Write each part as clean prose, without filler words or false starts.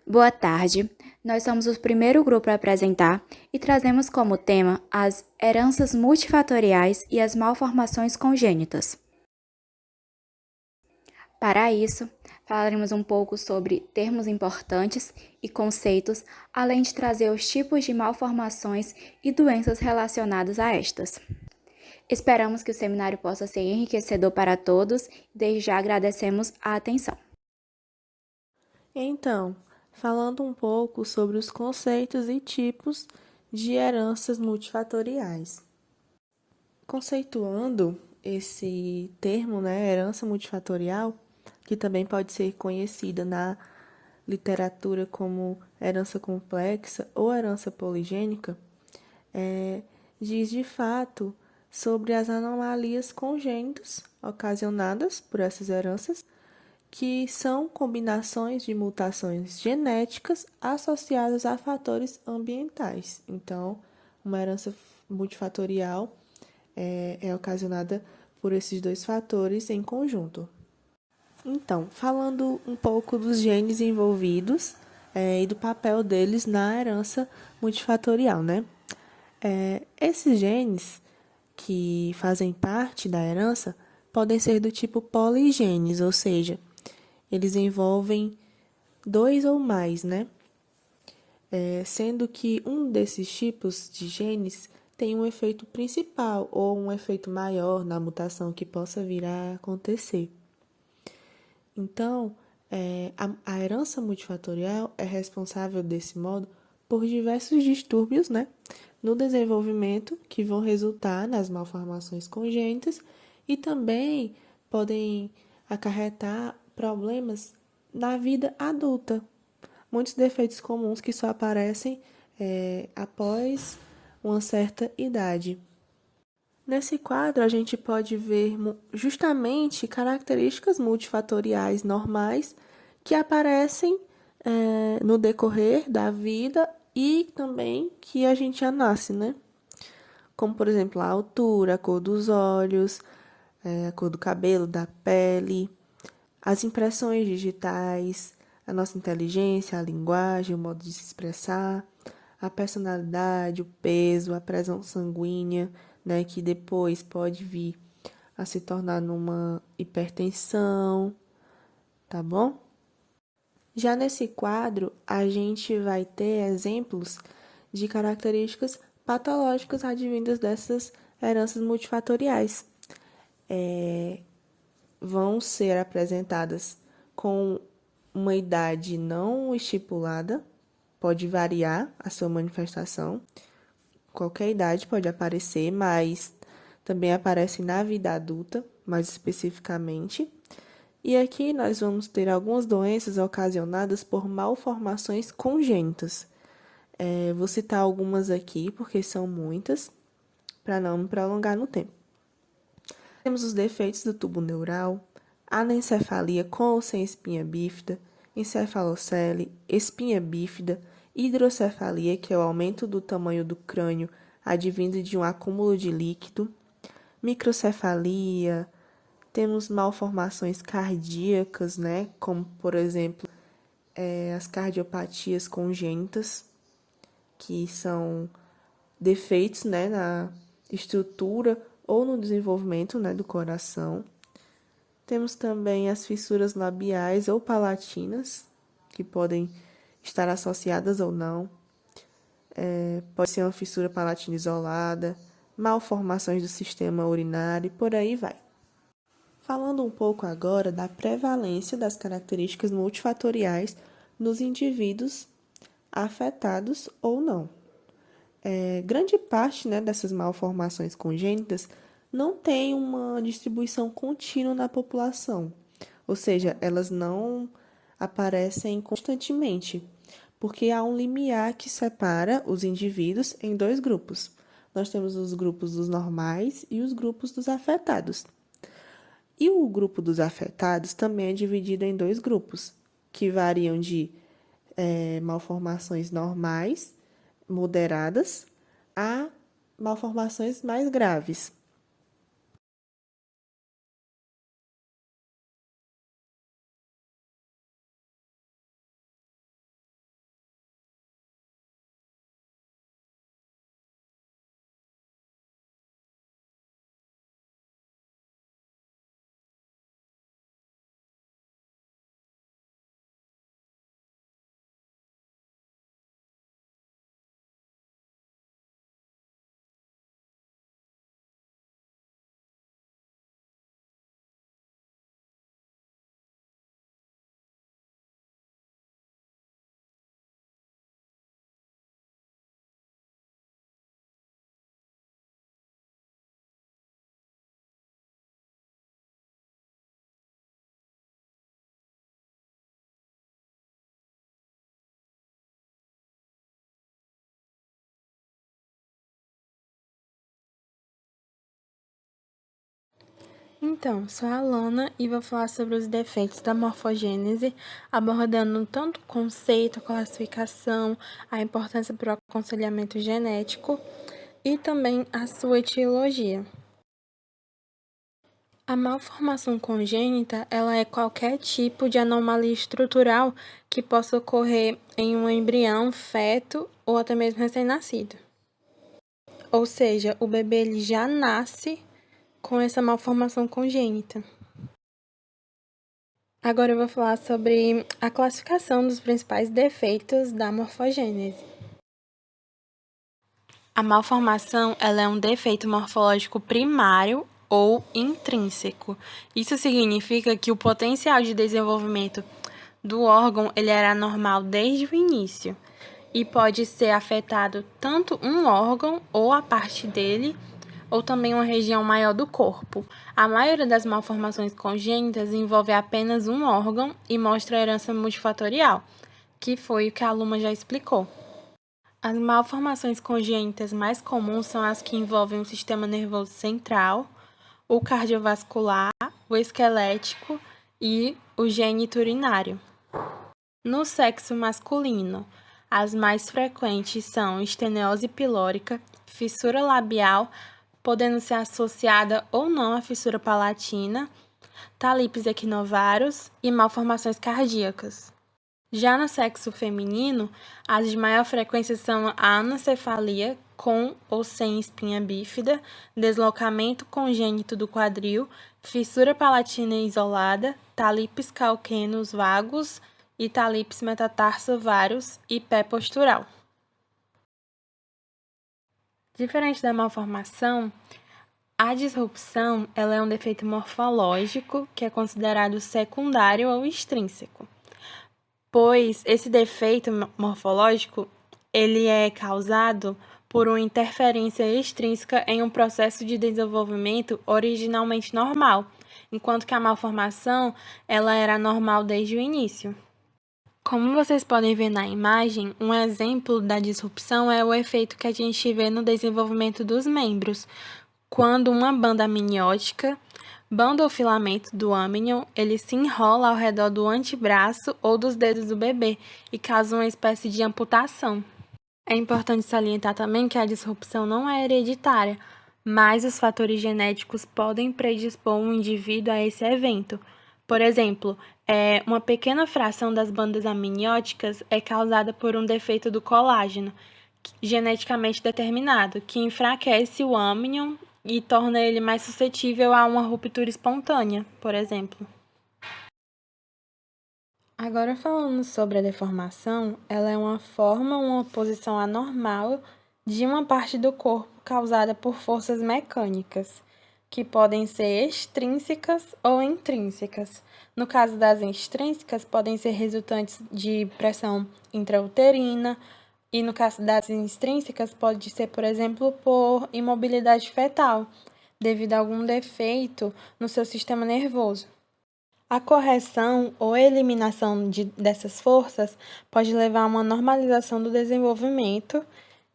Boa tarde, nós somos o primeiro grupo a apresentar e trazemos como tema as heranças multifatoriais e as malformações congênitas. Para isso, falaremos um pouco sobre termos importantes e conceitos, além de trazer os tipos de malformações e doenças relacionadas a estas. Esperamos que o seminário possa ser enriquecedor para todos e desde já agradecemos a atenção. Então, falando um pouco sobre os conceitos e tipos de heranças multifatoriais. Conceituando esse termo, né, herança multifatorial, que também pode ser conhecida na literatura como herança complexa ou herança poligênica, diz de fato sobre as anomalias congênitas ocasionadas por essas heranças, que são combinações de mutações genéticas associadas a fatores ambientais. Então, uma herança multifatorial é ocasionada por esses dois fatores em conjunto. Então, falando um pouco dos genes envolvidos e do papel deles na herança multifatorial, né? Esses genes que fazem parte da herança podem ser do tipo poligenes, ou seja, eles envolvem dois ou mais, né? Sendo que um desses tipos de genes tem um efeito principal ou um efeito maior na mutação que possa vir a acontecer. Então, a herança multifatorial é responsável, desse modo, por diversos distúrbios, né, no desenvolvimento que vão resultar nas malformações congênitas e também podem acarretar problemas na vida adulta. Muitos defeitos comuns que só aparecem após uma certa idade. Nesse quadro, a gente pode ver justamente características multifatoriais normais que aparecem no decorrer da vida e também que a gente já nasce, né? Como, por exemplo, a altura, a cor dos olhos, a cor do cabelo, da pele, as impressões digitais, a nossa inteligência, a linguagem, o modo de se expressar, a personalidade, o peso, a pressão sanguínea, né, que depois pode vir a se tornar numa hipertensão, tá bom? Já nesse quadro, a gente vai ter exemplos de características patológicas advindas dessas heranças multifatoriais. Vão ser apresentadas com uma idade não estipulada, pode variar a sua manifestação. Qualquer idade pode aparecer, mas também aparece na vida adulta, mais especificamente. E aqui nós vamos ter algumas doenças ocasionadas por malformações congênitas. Vou citar algumas aqui, porque são muitas, para não me prolongar no tempo. Temos os defeitos do tubo neural, anencefalia com ou sem espinha bífida, encefalocele, espinha bífida, hidrocefalia, que é o aumento do tamanho do crânio advindo de um acúmulo de líquido, microcefalia, temos malformações cardíacas, né, como, por exemplo, as cardiopatias congênitas, que são defeitos, né, na estrutura ou no desenvolvimento, né, do coração. Temos também as fissuras labiais ou palatinas, que podem estar associadas ou não. Pode ser uma fissura palatina isolada, malformações do sistema urinário e por aí vai. Falando um pouco agora da prevalência das características multifatoriais nos indivíduos afetados ou não. Grande parte, né, dessas malformações congênitas não tem uma distribuição contínua na população, ou seja, elas não aparecem constantemente, porque há um limiar que separa os indivíduos em dois grupos. Nós temos os grupos dos normais e os grupos dos afetados. E o grupo dos afetados também é dividido em dois grupos, que variam de malformações normais, moderadas, a malformações mais graves. Então, sou a Alana e vou falar sobre os defeitos da morfogênese, abordando tanto o conceito, a classificação, a importância para o aconselhamento genético e também a sua etiologia. A malformação congênita, ela é qualquer tipo de anomalia estrutural que possa ocorrer em um embrião, feto ou até mesmo recém-nascido. Ou seja, o bebê ele já nasce com essa malformação congênita. Agora eu vou falar sobre a classificação dos principais defeitos da morfogênese. A malformação ela é um defeito morfológico primário ou intrínseco. Isso significa que o potencial de desenvolvimento do órgão ele era normal desde o início e pode ser afetado tanto um órgão ou a parte dele, ou também uma região maior do corpo. A maioria das malformações congênitas envolve apenas um órgão e mostra herança multifatorial, que foi o que a Luma já explicou. As malformações congênitas mais comuns são as que envolvem o sistema nervoso central, o cardiovascular, o esquelético e o geniturinário. No sexo masculino, as mais frequentes são estenose pilórica, fissura labial, podendo ser associada ou não à fissura palatina, talipes equinovários e malformações cardíacas. Já no sexo feminino, as de maior frequência são a anencefalia, com ou sem espinha bífida, deslocamento congênito do quadril, fissura palatina isolada, talipes calcaneus vagos e talipes metatarso-vários e pé postural. Diferente da malformação, a disrupção ela é um defeito morfológico que é considerado secundário ou extrínseco, pois esse defeito morfológico ele é causado por uma interferência extrínseca em um processo de desenvolvimento originalmente normal, enquanto que a malformação ela era normal desde o início. Como vocês podem ver na imagem, um exemplo da disrupção é o efeito que a gente vê no desenvolvimento dos membros, quando uma banda amniótica, banda ou filamento do amnion, ele se enrola ao redor do antebraço ou dos dedos do bebê e causa uma espécie de amputação. É importante salientar também que a disrupção não é hereditária, mas os fatores genéticos podem predispor um indivíduo a esse evento. Por exemplo, uma pequena fração das bandas amnióticas é causada por um defeito do colágeno, geneticamente determinado, que enfraquece o amnion e torna ele mais suscetível a uma ruptura espontânea, por exemplo. Agora falando sobre a deformação, ela é uma forma, uma posição anormal de uma parte do corpo causada por forças mecânicas, que podem ser extrínsecas ou intrínsecas. No caso das extrínsecas, podem ser resultantes de pressão intrauterina, e no caso das extrínsecas, pode ser, por exemplo, por imobilidade fetal, devido a algum defeito no seu sistema nervoso. A correção ou eliminação dessas forças pode levar a uma normalização do desenvolvimento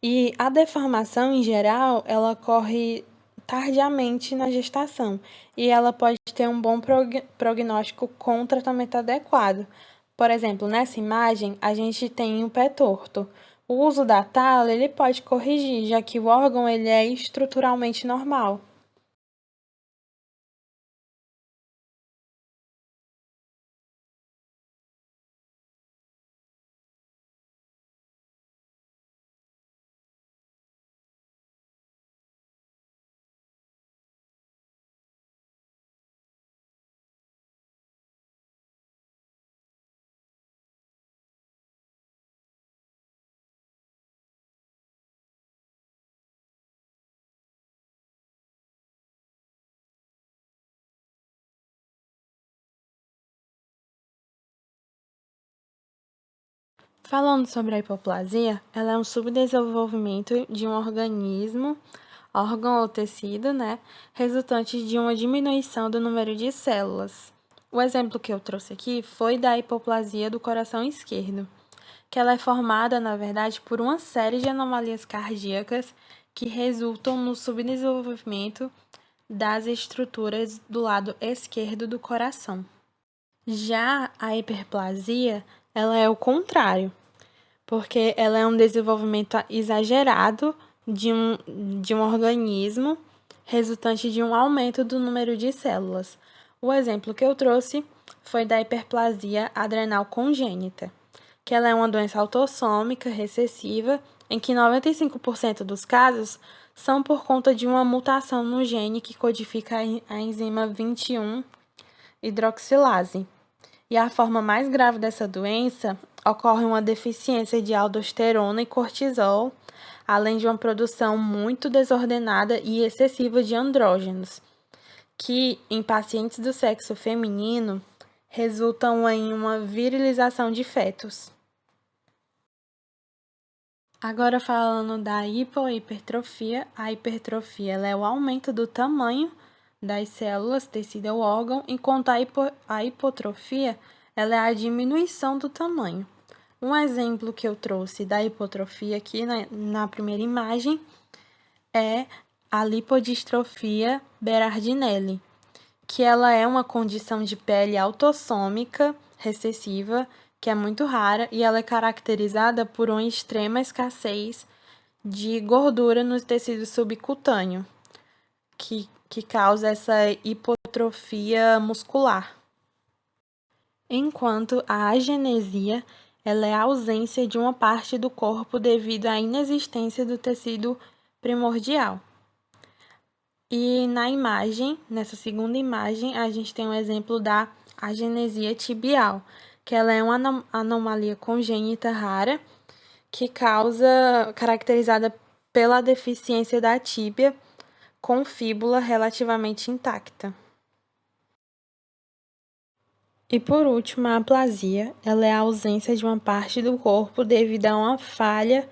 e a deformação, em geral, ela ocorre tardiamente na gestação e ela pode ter um bom prognóstico com um tratamento adequado. Por exemplo, nessa imagem, a gente tem o pé torto. O uso da tala, ele pode corrigir, já que o órgão ele é estruturalmente normal. Falando sobre a hipoplasia, ela é um subdesenvolvimento de um organismo, órgão ou tecido, resultante de uma diminuição do número de células. O exemplo que eu trouxe aqui foi da hipoplasia do coração esquerdo, que ela é formada, na verdade, por uma série de anomalias cardíacas que resultam no subdesenvolvimento das estruturas do lado esquerdo do coração. Já a hiperplasia, ela é o contrário, porque ela é um desenvolvimento exagerado de um organismo resultante de um aumento do número de células. O exemplo que eu trouxe foi da hiperplasia adrenal congênita, que ela é uma doença autossômica recessiva em que 95% dos casos são por conta de uma mutação no gene que codifica a enzima 21-hidroxilase. E a forma mais grave dessa doença ocorre uma deficiência de aldosterona e cortisol, além de uma produção muito desordenada e excessiva de andrógenos, que, em pacientes do sexo feminino, resultam em uma virilização de fetos. Agora falando da hipohipertrofia, a hipertrofia ela é o aumento do tamanho das células, tecido ou órgão, enquanto a hipotrofia ela é a diminuição do tamanho. Um exemplo que eu trouxe da hipotrofia aqui na primeira imagem é a lipodistrofia Berardinelli, que ela é uma condição de pele autossômica recessiva, que é muito rara, e ela é caracterizada por uma extrema escassez de gordura nos tecidos subcutâneos, que causa essa hipotrofia muscular. Enquanto a agenesia ela é a ausência de uma parte do corpo devido à inexistência do tecido primordial. E nessa segunda imagem, a gente tem um exemplo da agenesia tibial, que ela é uma anomalia congênita rara, caracterizada pela deficiência da tíbia com fíbula relativamente intacta. E por último, a aplasia, ela é a ausência de uma parte do corpo devido a uma falha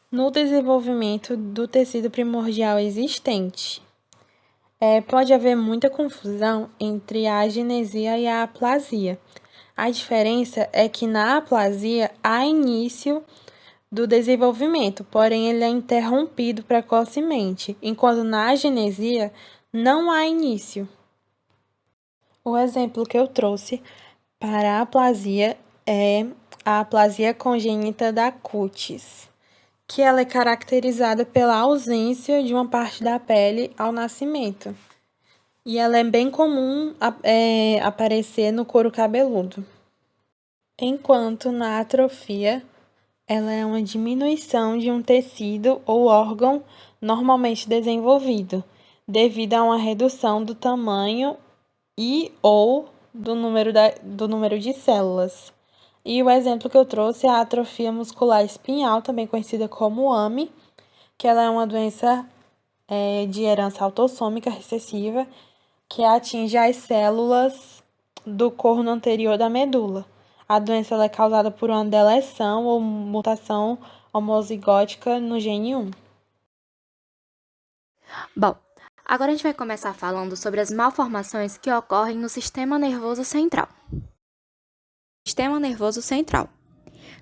no desenvolvimento do tecido primordial existente. Pode haver muita confusão entre a agenesia e a aplasia. A diferença é que na aplasia há início do desenvolvimento, porém ele é interrompido precocemente, enquanto na agenesia não há início. O exemplo que eu trouxe para a aplasia é a aplasia congênita da cutis, que ela é caracterizada pela ausência de uma parte da pele ao nascimento. E ela é bem comum aparecer no couro cabeludo. Enquanto na atrofia, ela é uma diminuição de um tecido ou órgão normalmente desenvolvido, devido a uma redução do tamanho ou do número de células. E o exemplo que eu trouxe é a atrofia muscular espinhal, também conhecida como AME, que ela é uma doença de herança autossômica recessiva, que atinge as células do corno anterior da medula. A doença ela é causada por uma deleção ou mutação homozigótica no gene 1. Bom, agora a gente vai começar falando sobre as malformações que ocorrem no sistema nervoso central. Sistema nervoso central.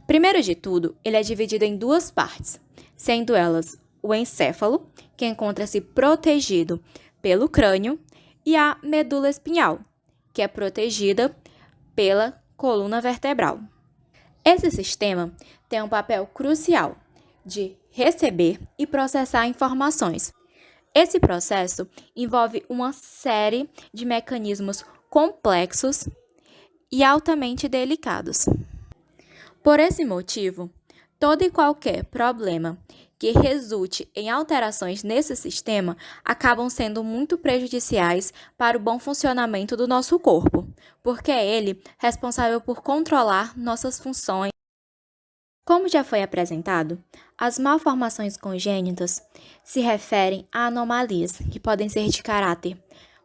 Primeiro de tudo, ele é dividido em duas partes, sendo elas o encéfalo, que encontra-se protegido pelo crânio, e a medula espinhal, que é protegida pela coluna vertebral. Esse sistema tem um papel crucial de receber e processar informações. Esse processo envolve uma série de mecanismos complexos e altamente delicados. Por esse motivo, todo e qualquer problema que resulte em alterações nesse sistema acabam sendo muito prejudiciais para o bom funcionamento do nosso corpo, porque é ele responsável por controlar nossas funções. Como já foi apresentado, as malformações congênitas se referem a anomalias que podem ser de caráter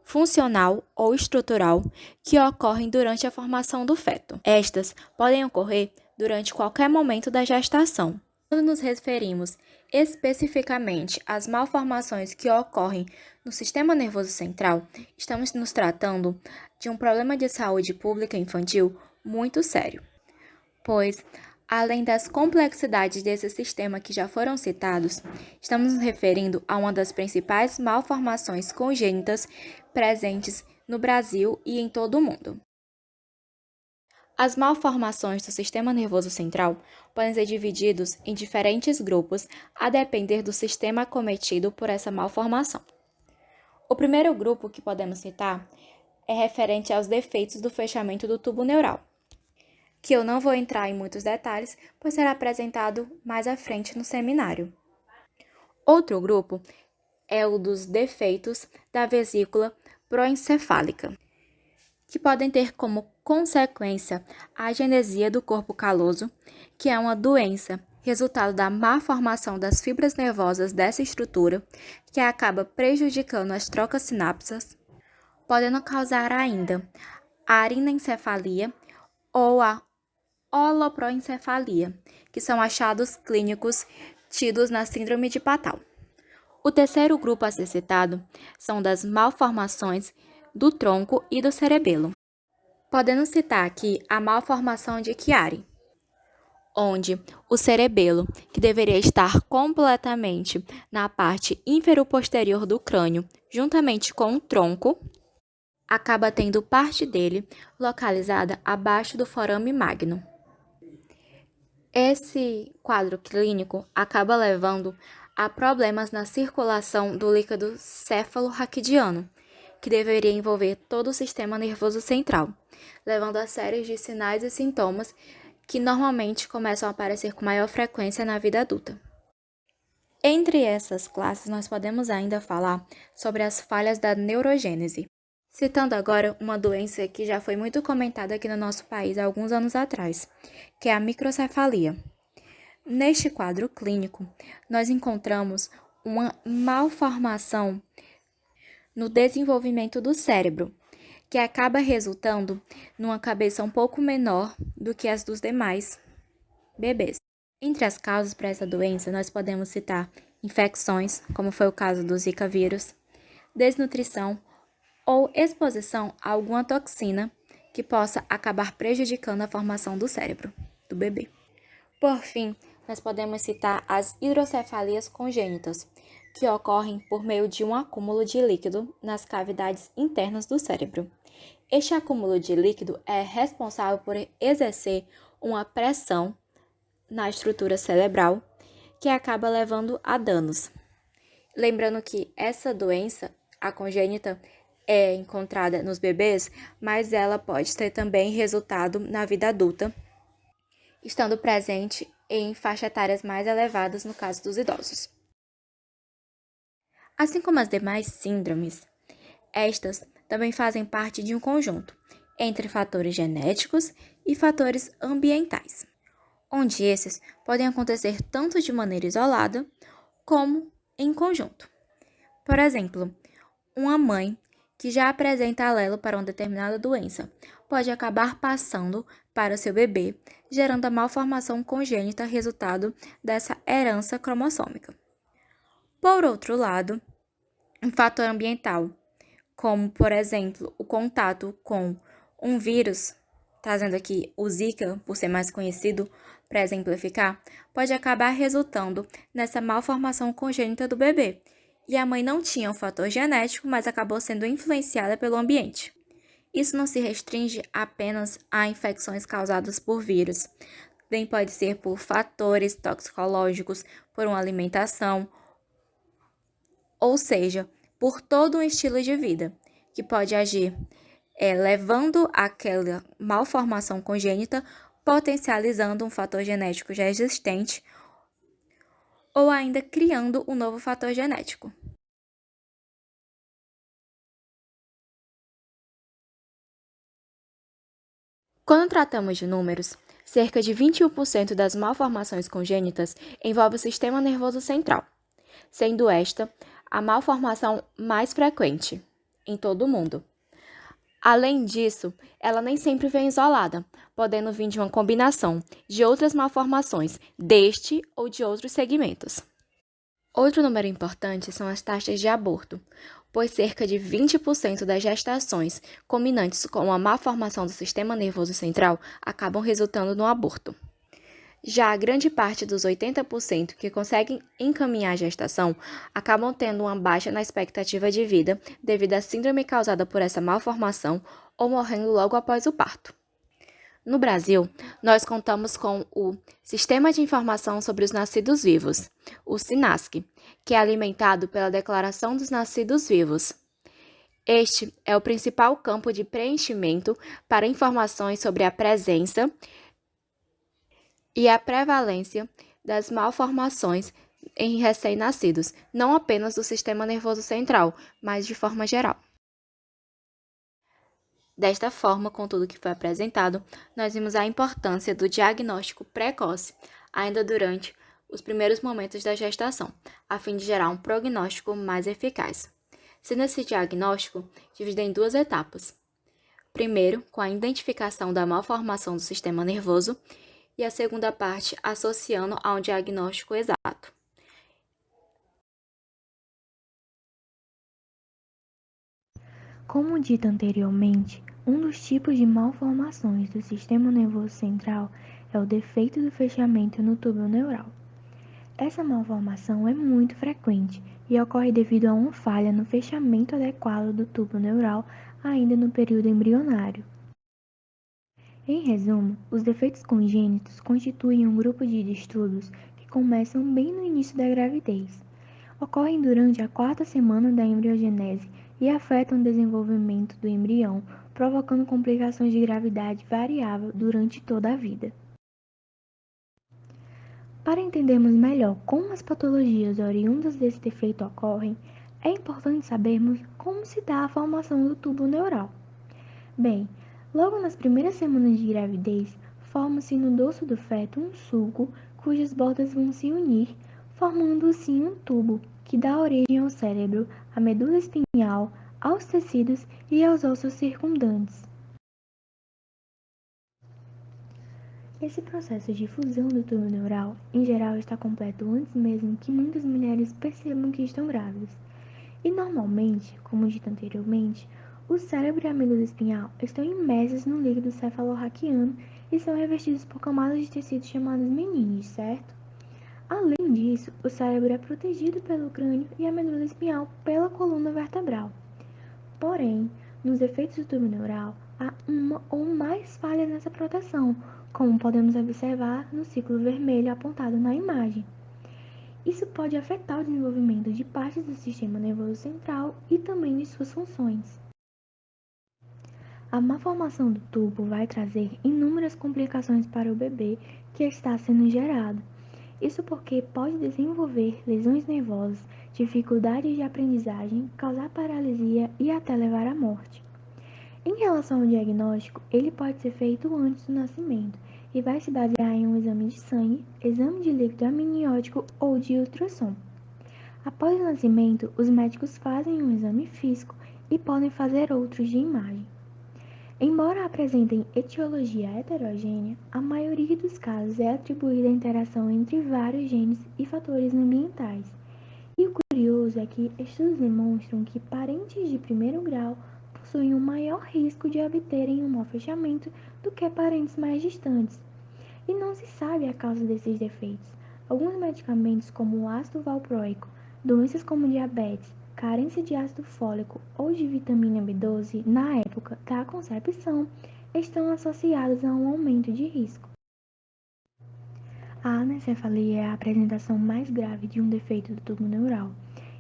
funcional ou estrutural que ocorrem durante a formação do feto. Estas podem ocorrer durante qualquer momento da gestação. Quando nos referimos especificamente às malformações que ocorrem no sistema nervoso central, estamos nos tratando de um problema de saúde pública infantil muito sério, pois Além das complexidades desse sistema que já foram citados, estamos nos referindo a uma das principais malformações congênitas presentes no Brasil e em todo o mundo. As malformações do sistema nervoso central podem ser divididos em diferentes grupos a depender do sistema acometido por essa malformação. O primeiro grupo que podemos citar é referente aos defeitos do fechamento do tubo neural, que eu não vou entrar em muitos detalhes, pois será apresentado mais à frente no seminário. Outro grupo é o dos defeitos da vesícula proencefálica, que podem ter como consequência a agenesia do corpo caloso, que é uma doença resultado da má formação das fibras nervosas dessa estrutura, que acaba prejudicando as trocas sinápticas, podendo causar ainda a arinencefalia ou a holoproencefalia, que são achados clínicos tidos na síndrome de Patau. O terceiro grupo a ser citado são das malformações do tronco e do cerebelo. Podendo citar aqui a malformação de Chiari, onde o cerebelo, que deveria estar completamente na parte infero-posterior do crânio, juntamente com o tronco, acaba tendo parte dele localizada abaixo do forame magno. Esse quadro clínico acaba levando a problemas na circulação do líquido céfalo-raquidiano, que deveria envolver todo o sistema nervoso central, levando a séries de sinais e sintomas que normalmente começam a aparecer com maior frequência na vida adulta. Entre essas classes, nós podemos ainda falar sobre as falhas da neurogênese, citando agora uma doença que já foi muito comentada aqui no nosso país há alguns anos atrás, que é a microcefalia. Neste quadro clínico, nós encontramos uma malformação no desenvolvimento do cérebro, que acaba resultando numa cabeça um pouco menor do que as dos demais bebês. Entre as causas para essa doença, nós podemos citar infecções, como foi o caso do Zika vírus, desnutrição ou exposição a alguma toxina que possa acabar prejudicando a formação do cérebro do bebê. Por fim, nós podemos citar as hidrocefalias congênitas, que ocorrem por meio de um acúmulo de líquido nas cavidades internas do cérebro. Este acúmulo de líquido é responsável por exercer uma pressão na estrutura cerebral, que acaba levando a danos. Lembrando que essa doença, a congênita, é encontrada nos bebês, mas ela pode ter também resultado na vida adulta, estando presente em faixas etárias mais elevadas no caso dos idosos. Assim como as demais síndromes, estas também fazem parte de um conjunto entre fatores genéticos e fatores ambientais, onde esses podem acontecer tanto de maneira isolada como em conjunto. Por exemplo, uma mãe que já apresenta alelo para uma determinada doença pode acabar passando para o seu bebê, gerando a malformação congênita resultado dessa herança cromossômica. Por outro lado, um fator ambiental, como, por exemplo, o contato com um vírus, trazendo aqui o Zika, por ser mais conhecido, para exemplificar, pode acabar resultando nessa malformação congênita do bebê. E a mãe não tinha um fator genético, mas acabou sendo influenciada pelo ambiente. Isso não se restringe apenas a infecções causadas por vírus. Também pode ser por fatores toxicológicos, por uma alimentação, ou seja, por todo um estilo de vida, que pode agir levando àquela malformação congênita, potencializando um fator genético já existente, ou ainda criando um novo fator genético. Quando tratamos de números, cerca de 21% das malformações congênitas envolve o sistema nervoso central, sendo esta a malformação mais frequente em todo o mundo. Além disso, ela nem sempre vem isolada, podendo vir de uma combinação de outras malformações deste ou de outros segmentos. Outro número importante são as taxas de aborto, pois cerca de 20% das gestações combinantes com a malformação do sistema nervoso central acabam resultando no aborto. Já a grande parte dos 80% que conseguem encaminhar a gestação acabam tendo uma baixa na expectativa de vida devido à síndrome causada por essa malformação ou morrendo logo após o parto. No Brasil, nós contamos com o Sistema de Informação sobre os Nascidos Vivos, o SINASC, que é alimentado pela Declaração dos Nascidos Vivos. Este é o principal campo de preenchimento para informações sobre a presença e a prevalência das malformações em recém-nascidos, não apenas do sistema nervoso central, mas de forma geral. Desta forma, com tudo que foi apresentado, nós vimos a importância do diagnóstico precoce, ainda durante os primeiros momentos da gestação, a fim de gerar um prognóstico mais eficaz. Sendo esse diagnóstico dividido em duas etapas. Primeiro, com a identificação da malformação do sistema nervoso, e a segunda parte associando a um diagnóstico exato. Como dito anteriormente, um dos tipos de malformações do sistema nervoso central é o defeito do fechamento no túbulo neural. Essa malformação é muito frequente e ocorre devido a uma falha no fechamento adequado do túbulo neural ainda no período embrionário. Em resumo, os defeitos congênitos constituem um grupo de distúrbios que começam bem no início da gravidez. Ocorrem durante a 4ª semana da embriogênese e afetam o desenvolvimento do embrião, provocando complicações de gravidade variável durante toda a vida. Para entendermos melhor como as patologias oriundas desse defeito ocorrem, é importante sabermos como se dá a formação do túbulo neural. Bem, logo nas primeiras semanas de gravidez, forma-se no dorso do feto um sulco cujas bordas vão se unir, formando assim um tubo, que dá origem ao cérebro, à medula espinhal, aos tecidos e aos ossos circundantes. Esse processo de fusão do tubo neural, em geral, está completo antes mesmo que muitas mulheres percebam que estão grávidas. E normalmente, como dito anteriormente, o cérebro e a medula espinhal estão imersos no líquido cefalorraquiano e são revestidos por camadas de tecido chamadas meninges, certo? Além disso, o cérebro é protegido pelo crânio e a medula espinhal pela coluna vertebral. Porém, nos efeitos do tubo neural, há uma ou mais falhas nessa proteção, como podemos observar no círculo vermelho apontado na imagem. Isso pode afetar o desenvolvimento de partes do sistema nervoso central e também de suas funções. A malformação do tubo vai trazer inúmeras complicações para o bebê que está sendo gerado. Isso porque pode desenvolver lesões nervosas, dificuldades de aprendizagem, causar paralisia e até levar à morte. Em relação ao diagnóstico, ele pode ser feito antes do nascimento e vai se basear em um exame de sangue, exame de líquido amniótico ou de ultrassom. Após o nascimento, os médicos fazem um exame físico e podem fazer outros de imagem. Embora apresentem etiologia heterogênea, a maioria dos casos é atribuída à interação entre vários genes e fatores ambientais. E o curioso é que estudos demonstram que parentes de primeiro grau possuem um maior risco de obterem um mau fechamento do que parentes mais distantes. E não se sabe a causa desses defeitos. Alguns medicamentos, como o ácido valproico, doenças como diabetes, carência de ácido fólico ou de vitamina B12 na época da concepção, estão associados a um aumento de risco. A anencefalia é a apresentação mais grave de um defeito do tubo neural.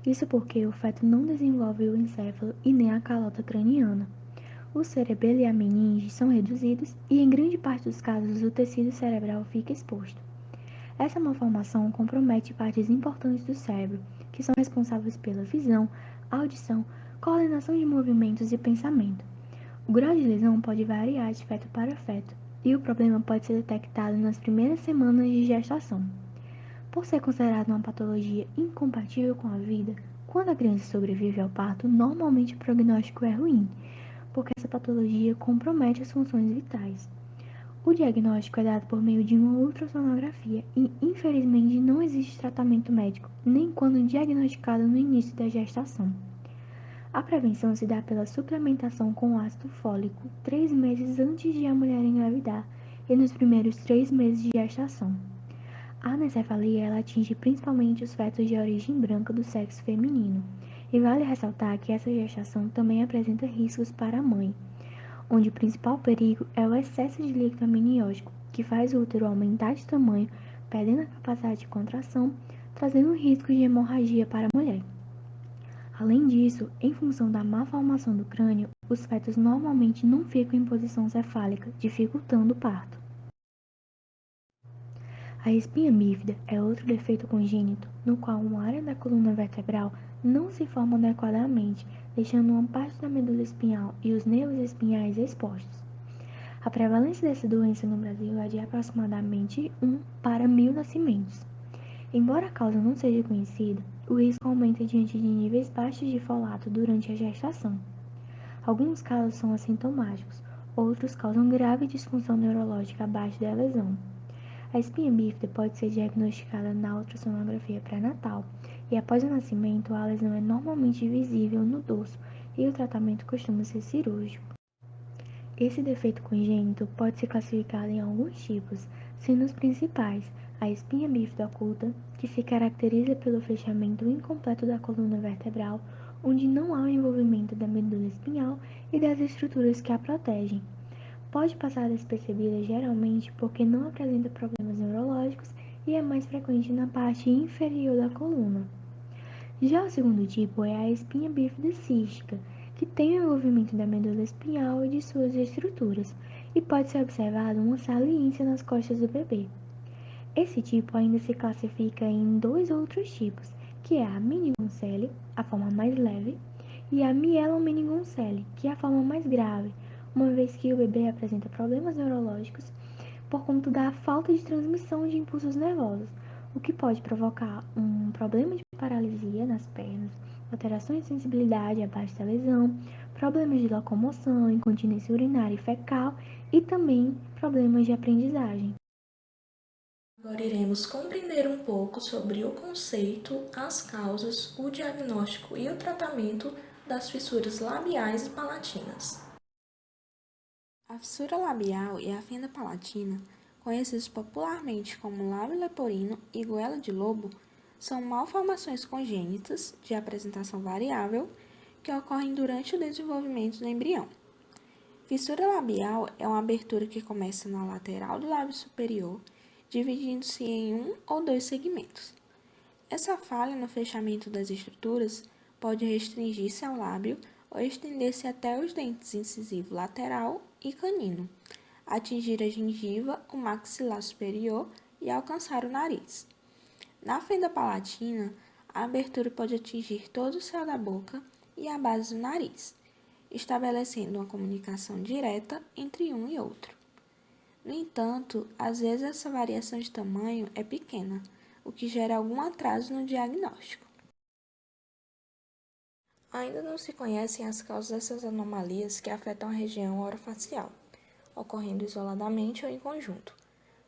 Isso porque o feto não desenvolve o encéfalo e nem a calota craniana. O cerebelo e a meninge são reduzidos e, em grande parte dos casos, o tecido cerebral fica exposto. Essa malformação compromete partes importantes do cérebro, que são responsáveis pela visão, audição, coordenação de movimentos e pensamento. O grau de lesão pode variar de feto para feto, e o problema pode ser detectado nas primeiras semanas de gestação. Por ser considerado uma patologia incompatível com a vida, quando a criança sobrevive ao parto, normalmente o prognóstico é ruim, porque essa patologia compromete as funções vitais. O diagnóstico é dado por meio de uma ultrassonografia e, infelizmente, não existe tratamento médico, nem quando diagnosticado no início da gestação. A prevenção se dá pela suplementação com ácido fólico 3 meses antes de a mulher engravidar e nos primeiros 3 meses de gestação. anencefalia ela atinge principalmente os fetos de origem branca do sexo feminino. E vale ressaltar que essa gestação também apresenta riscos para a mãe, onde o principal perigo é o excesso de líquido amniótico, que faz o útero aumentar de tamanho, perdendo a capacidade de contração, trazendo risco de hemorragia para a mulher. Além disso, em função da má formação do crânio, os fetos normalmente não ficam em posição cefálica, dificultando o parto. A espinha bífida é outro defeito congênito, no qual uma área da coluna vertebral não se forma adequadamente, deixando uma parte da medula espinhal e os nervos espinhais expostos. A prevalência dessa doença no Brasil é de aproximadamente 1 para 1000 nascimentos. Embora a causa não seja conhecida, o risco aumenta diante de níveis baixos de folato durante a gestação. Alguns casos são assintomáticos, outros causam grave disfunção neurológica abaixo da lesão. A espinha bífida pode ser diagnosticada na ultrassonografia pré-natal e após o nascimento a lesão é normalmente visível no dorso e o tratamento costuma ser cirúrgico. Esse defeito congênito pode ser classificado em alguns tipos, sendo os principais a espinha bífida oculta, que se caracteriza pelo fechamento incompleto da coluna vertebral, onde não há o envolvimento da medula espinhal e das estruturas que a protegem. Pode passar despercebida geralmente porque não apresenta problemas neurológicos e é mais frequente na parte inferior da coluna. Já o segundo tipo é a espinha bífida cística, que tem o envolvimento da medula espinhal e de suas estruturas, e pode ser observado uma saliência nas costas do bebê. Esse tipo ainda se classifica em dois outros tipos, que é a meningoncele, a forma mais leve, e a mielomeningoncele, que é a forma mais grave, uma vez que o bebê apresenta problemas neurológicos por conta da falta de transmissão de impulsos nervosos, o que pode provocar um problema de paralisia nas pernas, alterações de sensibilidade abaixo da lesão, problemas de locomoção, incontinência urinária e fecal e também problemas de aprendizagem. Agora iremos compreender um pouco sobre o conceito, as causas, o diagnóstico e o tratamento das fissuras labiais e palatinas. A fissura labial e a fenda palatina, conhecidos popularmente como lábio leporino e goela de lobo, são malformações congênitas de apresentação variável que ocorrem durante o desenvolvimento do embrião. Fissura labial é uma abertura que começa na lateral do lábio superior, dividindo-se em um ou dois segmentos. Essa falha no fechamento das estruturas pode restringir-se ao lábio ou estender-se até os dentes incisivo lateral e canino, atingir a gengiva, o maxilar superior e alcançar o nariz. Na fenda palatina, a abertura pode atingir todo o céu da boca e a base do nariz, estabelecendo uma comunicação direta entre um e outro. No entanto, às vezes essa variação de tamanho é pequena, o que gera algum atraso no diagnóstico. Ainda não se conhecem as causas dessas anomalias que afetam a região orofacial, ocorrendo isoladamente ou em conjunto.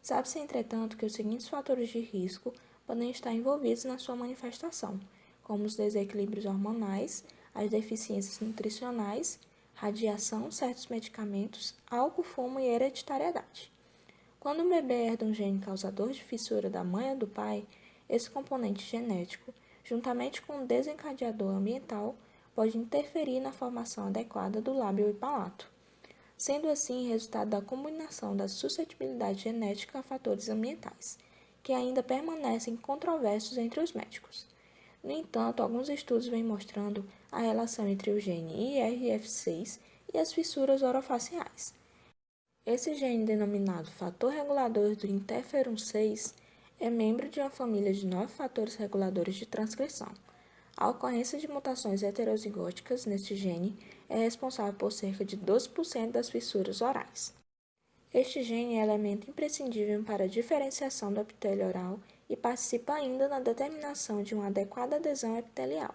Sabe-se, entretanto, que os seguintes fatores de risco podem estar envolvidos na sua manifestação, como os desequilíbrios hormonais, as deficiências nutricionais, radiação, certos medicamentos, álcool, fumo e hereditariedade. Quando o bebê herda um gene causador de fissura da mãe ou do pai, esse componente genético, juntamente com o desencadeador ambiental, pode interferir na formação adequada do lábio e palato, sendo assim resultado da combinação da suscetibilidade genética a fatores ambientais, que ainda permanecem controversos entre os médicos. No entanto, alguns estudos vêm mostrando a relação entre o gene IRF6 e as fissuras orofaciais. Esse gene, denominado fator regulador do interferon 6, é membro de uma família de 9 fatores reguladores de transcrição. A ocorrência de mutações heterozigóticas neste gene é responsável por cerca de 12% das fissuras orais. Este gene é elemento imprescindível para a diferenciação do epitélio oral e participa ainda na determinação de uma adequada adesão epitelial,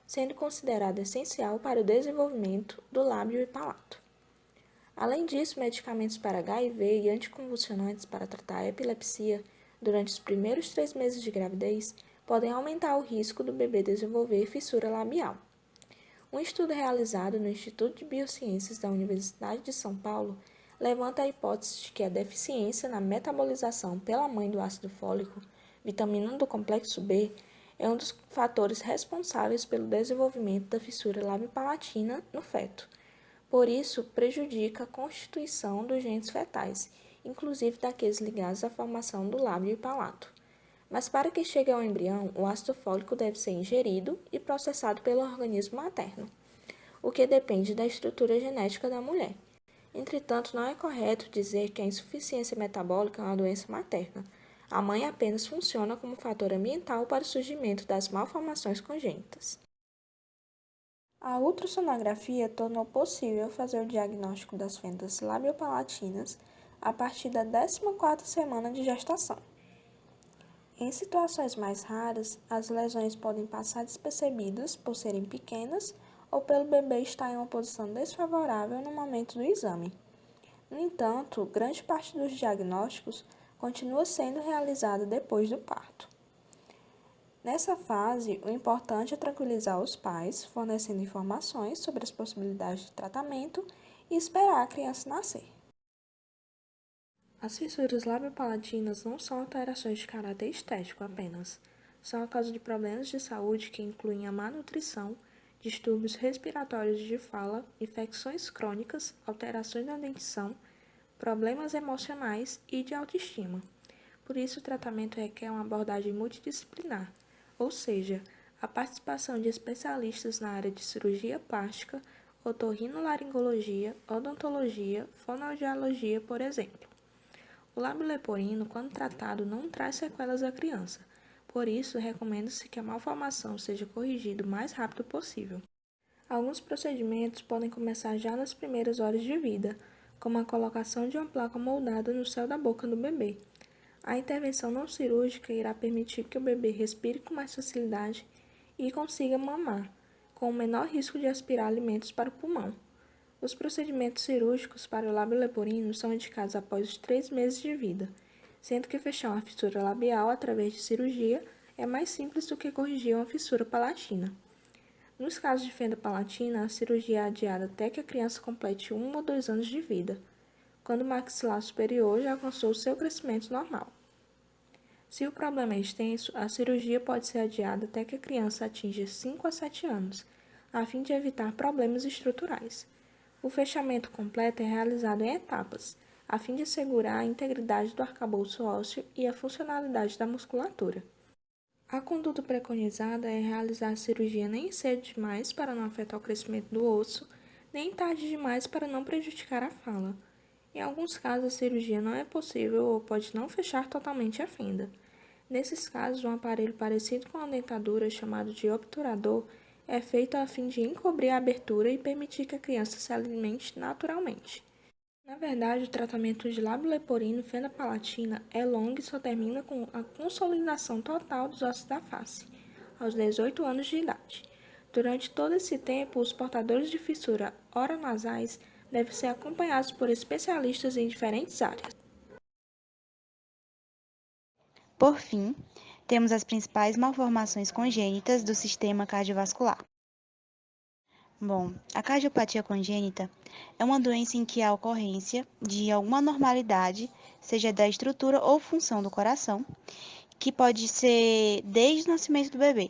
sendo considerado essencial para o desenvolvimento do lábio e palato. Além disso, medicamentos para HIV e anticonvulsivantes para tratar a epilepsia durante os primeiros 3 meses de gravidez podem aumentar o risco do bebê desenvolver fissura labial. Um estudo realizado no Instituto de Biociências da Universidade de São Paulo levanta a hipótese de que a deficiência na metabolização pela mãe do ácido fólico, vitamina do complexo B, é um dos fatores responsáveis pelo desenvolvimento da fissura labiopalatina no feto. Por isso, prejudica a constituição dos genes fetais, inclusive daqueles ligados à formação do lábio e palato. Mas para que chegue ao embrião, o ácido fólico deve ser ingerido e processado pelo organismo materno, o que depende da estrutura genética da mulher. Entretanto, não é correto dizer que a insuficiência metabólica é uma doença materna. A mãe apenas funciona como fator ambiental para o surgimento das malformações congênitas. A ultrassonografia tornou possível fazer o diagnóstico das fendas labiopalatinas a partir da 14ª semana de gestação. Em situações mais raras, as lesões podem passar despercebidas por serem pequenas ou pelo bebê estar em uma posição desfavorável no momento do exame. No entanto, grande parte dos diagnósticos continua sendo realizada depois do parto. Nessa fase, o importante é tranquilizar os pais, fornecendo informações sobre as possibilidades de tratamento e esperar a criança nascer. As fissuras labiopalatinas não são alterações de caráter estético apenas. São a causa de problemas de saúde que incluem a má nutrição, distúrbios respiratórios de fala, infecções crônicas, alterações na dentição, problemas emocionais e de autoestima. Por isso, o tratamento requer uma abordagem multidisciplinar, ou seja, a participação de especialistas na área de cirurgia plástica, otorrinolaringologia, odontologia, fonoaudiologia, por exemplo. O lábio leporino, quando tratado, não traz sequelas à criança. Por isso, recomenda-se que a malformação seja corrigida o mais rápido possível. Alguns procedimentos podem começar já nas primeiras horas de vida, como a colocação de uma placa moldada no céu da boca do bebê. A intervenção não cirúrgica irá permitir que o bebê respire com mais facilidade e consiga mamar, com o menor risco de aspirar alimentos para o pulmão. Os procedimentos cirúrgicos para o lábio leporino são indicados após os 3 meses de vida, sendo que fechar uma fissura labial através de cirurgia é mais simples do que corrigir uma fissura palatina. Nos casos de fenda palatina, a cirurgia é adiada até que a criança complete 1 ou 2 anos de vida, quando o maxilar superior já alcançou seu crescimento normal. Se o problema é extenso, a cirurgia pode ser adiada até que a criança atinja 5 a 7 anos, a fim de evitar problemas estruturais. O fechamento completo é realizado em etapas, a fim de assegurar a integridade do arcabouço ósseo e a funcionalidade da musculatura. A conduta preconizada é realizar a cirurgia nem cedo demais para não afetar o crescimento do osso, nem tarde demais para não prejudicar a fala. Em alguns casos, a cirurgia não é possível ou pode não fechar totalmente a fenda. Nesses casos, um aparelho parecido com a dentadura, chamado de obturador, é feito a fim de encobrir a abertura e permitir que a criança se alimente naturalmente. Na verdade, o tratamento de lábio leporino e fenda palatina é longo e só termina com a consolidação total dos ossos da face, aos 18 anos de idade. Durante todo esse tempo, os portadores de fissura oronasais devem ser acompanhados por especialistas em diferentes áreas. Por fim, temos as principais malformações congênitas do sistema cardiovascular. Bom, a cardiopatia congênita é uma doença em que há ocorrência de alguma anormalidade, seja da estrutura ou função do coração, que pode ser desde o nascimento do bebê.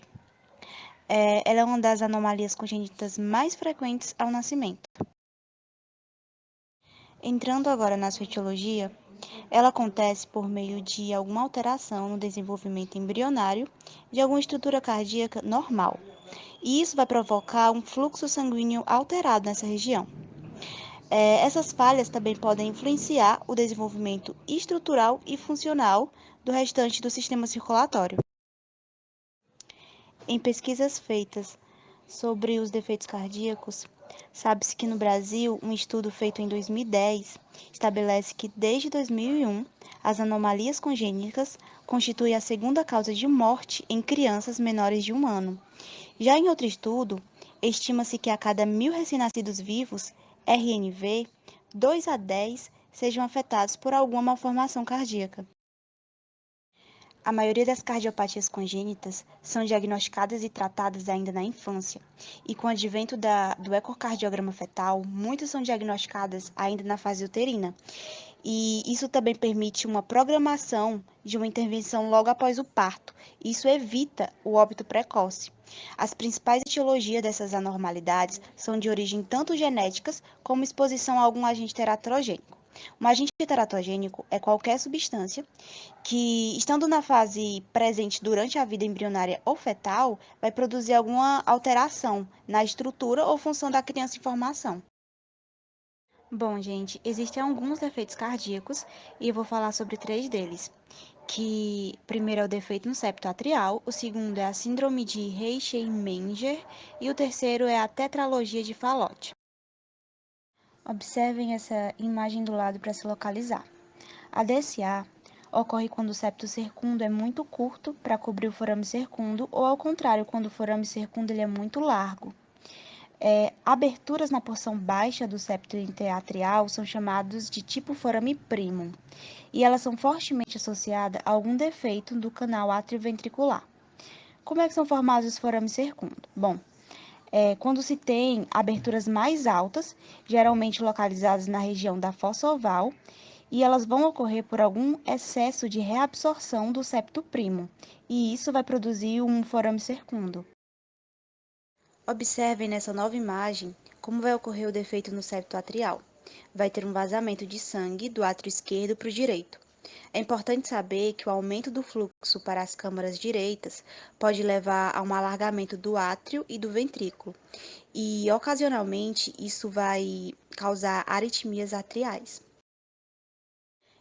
Ela é uma das anomalias congênitas mais frequentes ao nascimento. Entrando agora na sua etiologia, ela acontece por meio de alguma alteração no desenvolvimento embrionário de alguma estrutura cardíaca normal. E isso vai provocar um fluxo sanguíneo alterado nessa região. Essas falhas também podem influenciar o desenvolvimento estrutural e funcional do restante do sistema circulatório. Em pesquisas feitas sobre os defeitos cardíacos, sabe-se que no Brasil, um estudo feito em 2010 estabelece que desde 2001, as anomalias congênitas constituem a segunda causa de morte em crianças menores de 1 ano. Já em outro estudo, estima-se que a cada 1.000 recém-nascidos vivos, RNV, 2 a 10 sejam afetados por alguma malformação cardíaca. a maioria das cardiopatias congênitas são diagnosticadas e tratadas ainda na infância, e com o advento do ecocardiograma fetal, muitas são diagnosticadas ainda na fase uterina. E isso também permite uma programação de uma intervenção logo após o parto. Isso evita o óbito precoce. As principais etiologias dessas anormalidades são de origem tanto genéticas como exposição a algum agente teratogênico. Um agente teratogênico é qualquer substância que, estando na fase presente durante a vida embrionária ou fetal, vai produzir alguma alteração na estrutura ou função da criança em formação. Bom, gente, existem alguns defeitos cardíacos e eu vou falar sobre 3 deles. Que primeiro é o defeito no septo atrial, o segundo é a síndrome de Reichel-Menger e o terceiro é a tetralogia de Fallot. Observem essa imagem do lado para se localizar. A DSA ocorre quando o septo circundo é muito curto para cobrir o forame circundo ou ao contrário, quando o forame circundo ele é muito largo. Aberturas na porção baixa do septo interatrial são chamados de tipo forame primum, e elas são fortemente associadas a algum defeito do canal atrioventricular. Como é que são formados os forames circundo? Bom, quando se tem aberturas mais altas, geralmente localizadas na região da fossa oval, e elas vão ocorrer por algum excesso de reabsorção do septo primo, e isso vai produzir um forame circundo. Observem nessa nova imagem como vai ocorrer o defeito no septo atrial. Vai ter um vazamento de sangue do átrio esquerdo para o direito. É importante saber que o aumento do fluxo para as câmaras direitas pode levar a um alargamento do átrio e do ventrículo, e ocasionalmente isso vai causar aritmias atriais.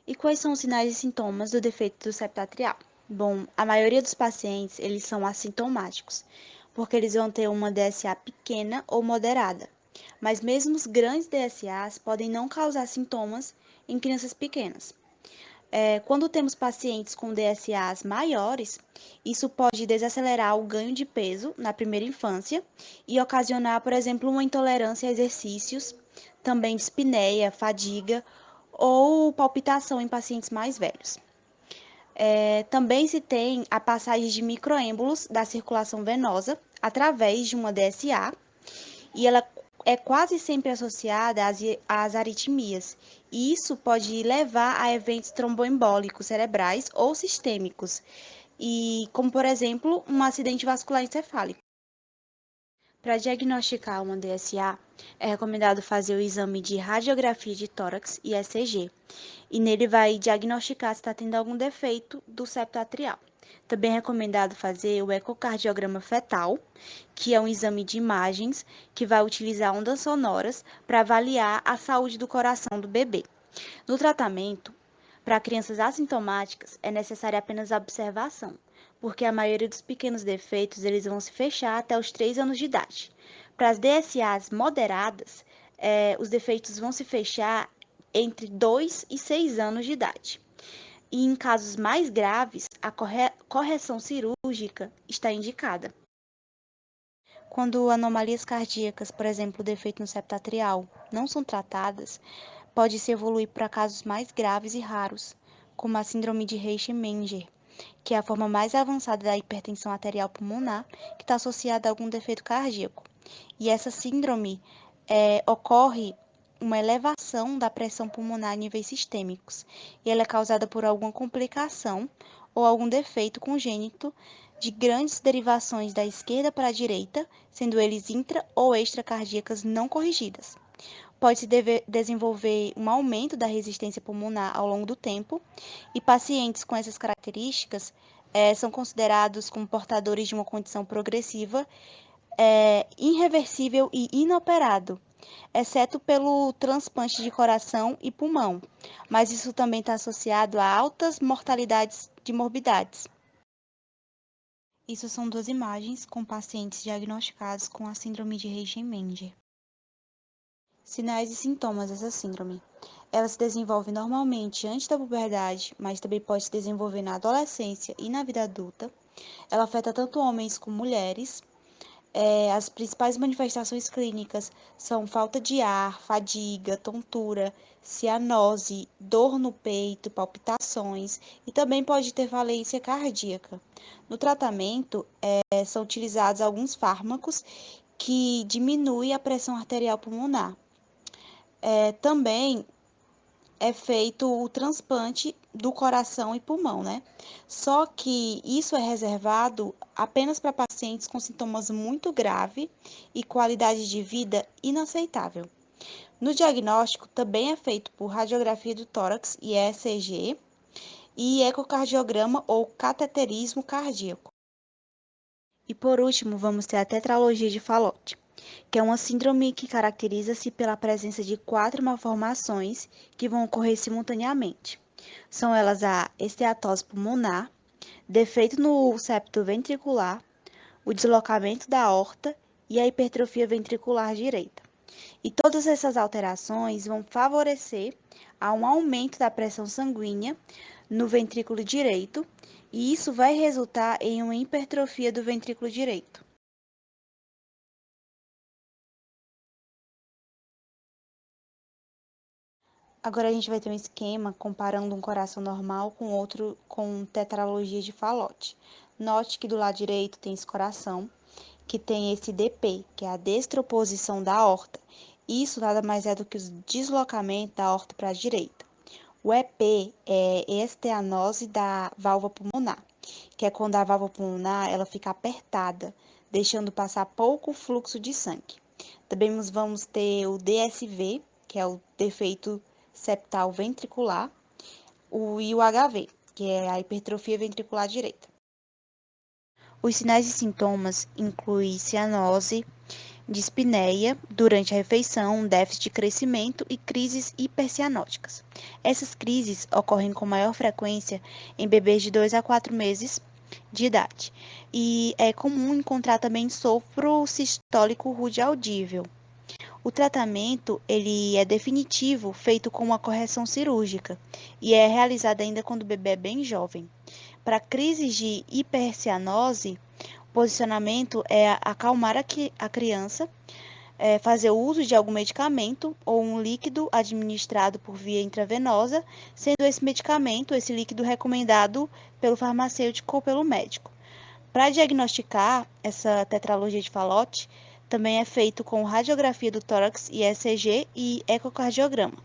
E quais são os sinais e sintomas do defeito do septo atrial? Bom, a maioria dos pacientes, eles são assintomáticos, porque eles vão ter uma DSA pequena ou moderada. Mas mesmo os grandes DSAs podem não causar sintomas em crianças pequenas. Quando temos pacientes com DSAs maiores, isso pode desacelerar o ganho de peso na primeira infância e ocasionar, por exemplo, uma intolerância a exercícios, também dispneia, fadiga ou palpitação em pacientes mais velhos. Também se tem a passagem de microêmbolos da circulação venosa através de uma DSA, e ela é quase sempre associada às aritmias, e isso pode levar a eventos tromboembólicos cerebrais ou sistêmicos, e como, por exemplo, um acidente vascular encefálico. Para diagnosticar uma DSA, é recomendado fazer o exame de radiografia de tórax e ECG, e nele vai diagnosticar se está tendo algum defeito do septo atrial. Também é recomendado fazer o ecocardiograma fetal, que é um exame de imagens que vai utilizar ondas sonoras para avaliar a saúde do coração do bebê. No tratamento, para crianças assintomáticas, é necessária apenas a observação, porque a maioria dos pequenos defeitos eles vão se fechar até os 3 anos de idade. Para as DSAs moderadas, os defeitos vão se fechar entre 2 e 6 anos de idade. E em casos mais graves, a correção cirúrgica está indicada. Quando anomalias cardíacas, por exemplo, o defeito no septo atrial, não são tratadas, pode-se evoluir para casos mais graves e raros, como a síndrome de Reichel-Menger, que é a forma mais avançada da hipertensão arterial pulmonar, que está associada a algum defeito cardíaco. E essa síndrome ocorre uma elevação da pressão pulmonar em níveis sistêmicos, e ela é causada por alguma complicação ou algum defeito congênito de grandes derivações da esquerda para a direita, sendo eles intra ou extracardíacas não corrigidas. Pode-se desenvolver um aumento da resistência pulmonar ao longo do tempo, e pacientes com essas características são considerados como portadores de uma condição progressiva, irreversível e inoperável, exceto pelo transplante de coração e pulmão, mas isso também está associado a altas mortalidades de morbidades. Isso são 2 imagens com pacientes diagnosticados com a síndrome de Reichel-Menger. Sinais e sintomas dessa síndrome. Ela se desenvolve normalmente antes da puberdade, mas também pode se desenvolver na adolescência e na vida adulta. Ela afeta tanto homens como mulheres. As principais manifestações clínicas são falta de ar, fadiga, tontura, cianose, dor no peito, palpitações e também pode ter falência cardíaca. No tratamento, são utilizados alguns fármacos que diminuem a pressão arterial pulmonar. Também é feito o transplante do coração e pulmão, né? Só que isso é reservado apenas para pacientes com sintomas muito graves e qualidade de vida inaceitável. No diagnóstico, também é feito por radiografia do tórax e ECG e ecocardiograma ou cateterismo cardíaco. E por último, vamos ter a tetralogia de Fallot, que é uma síndrome que caracteriza-se pela presença de 4 malformações que vão ocorrer simultaneamente. São elas a esteatose pulmonar, defeito no septo ventricular, o deslocamento da aorta e a hipertrofia ventricular direita. E todas essas alterações vão favorecer a um aumento da pressão sanguínea no ventrículo direito, e isso vai resultar em uma hipertrofia do ventrículo direito. Agora a gente vai ter um esquema comparando um coração normal com outro com tetralogia de Fallot. Note que do lado direito tem esse coração, que tem esse DP, que é a destroposição da aorta. Isso nada mais é do que o deslocamento da aorta para a direita. O EP é esteanose da válvula pulmonar, que é quando a válvula pulmonar ela fica apertada, deixando passar pouco fluxo de sangue. Também vamos ter o DSV, que é o defeito septal ventricular, e o HV, que é a hipertrofia ventricular direita. Os sinais e sintomas incluem cianose, dispneia durante a refeição, déficit de crescimento e crises hipercianóticas. Essas crises ocorrem com maior frequência em bebês de 2 a 4 meses de idade. E é comum encontrar também sopro sistólico rude audível. O tratamento ele é definitivo, feito com uma correção cirúrgica e é realizado ainda quando o bebê é bem jovem. Para crises de hipercianose, o posicionamento é acalmar a criança, fazer uso de algum medicamento ou um líquido administrado por via intravenosa, sendo esse medicamento, esse líquido recomendado pelo farmacêutico ou pelo médico. Para diagnosticar essa tetralogia de Fallot, também é feito com radiografia do tórax e ECG e ecocardiograma.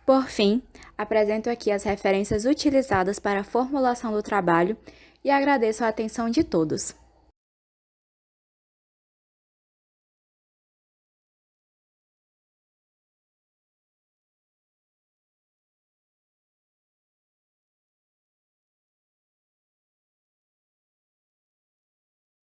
Por fim, apresento aqui as referências utilizadas para a formulação do trabalho e agradeço a atenção de todos.